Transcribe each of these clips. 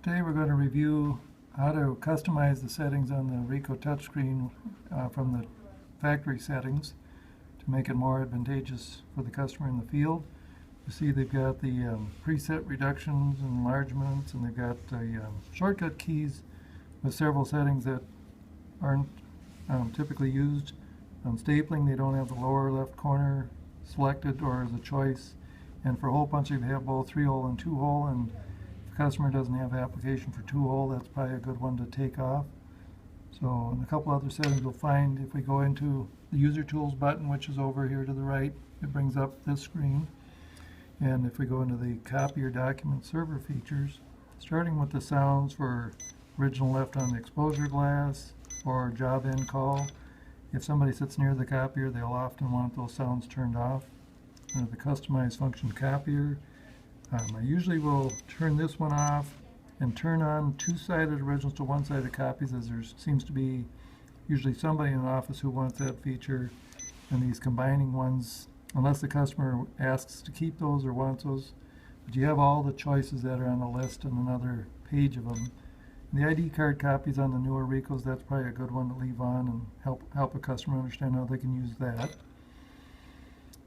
Today we're going to review how to customize the settings on the Ricoh touchscreen from the factory settings to make it more advantageous for the customer in the field. You see they've got the preset reductions and enlargements, and they've got shortcut keys with several settings that aren't typically used. On stapling, they don't have the lower left corner selected or as a choice, and for hole punching they have both 3-hole and 2-hole, and if the customer doesn't have application for 2-hole, that's probably a good one to take off. So, and a couple other settings you'll find if we go into the user tools button, which is over here to the right, it brings up this screen. And if we go into the copier document server features, starting with the sounds for original left on the exposure glass or job end call, if somebody sits near the copier, they'll often want those sounds turned off. Under the customize function copier, I usually will turn this one off and turn on two-sided originals to one-sided copies, as there seems to be usually somebody in the office who wants that feature. And these combining ones, unless the customer asks to keep those or wants those, but you have all the choices that are on the list and another page of them. And the ID card copies on the newer Ricohs, that's probably a good one to leave on and help a customer understand how they can use that.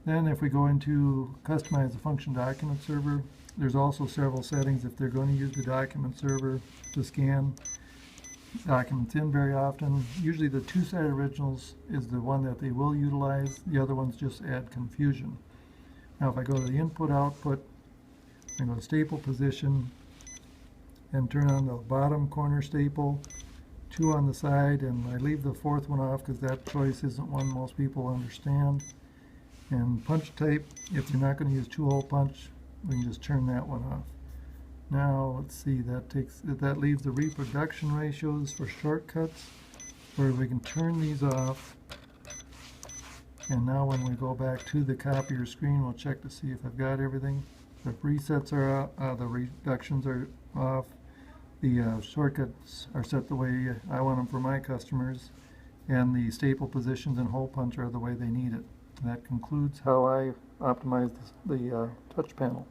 Then if we go into customize the function document server, there's also several settings if they're going to use the document server to scan documents in very often. Usually the two-sided originals is the one that they will utilize. The other ones just add confusion. Now if I go to the input output and go to staple position and turn on the bottom corner staple, 2 on the side, and I leave the 4th one off because that choice isn't one most people understand. And punch type, if you're not going to use 2-hole punch, we can just turn that one off. Now let's see, that leaves the reproduction ratios for shortcuts, where we can turn these off. And now when we go back to the copier screen, we'll check to see if I've got everything. The resets are out, the reductions are off. The shortcuts are set the way I want them for my customers, and the staple positions and hole punch are the way they need it. That concludes how I optimize the touch panel.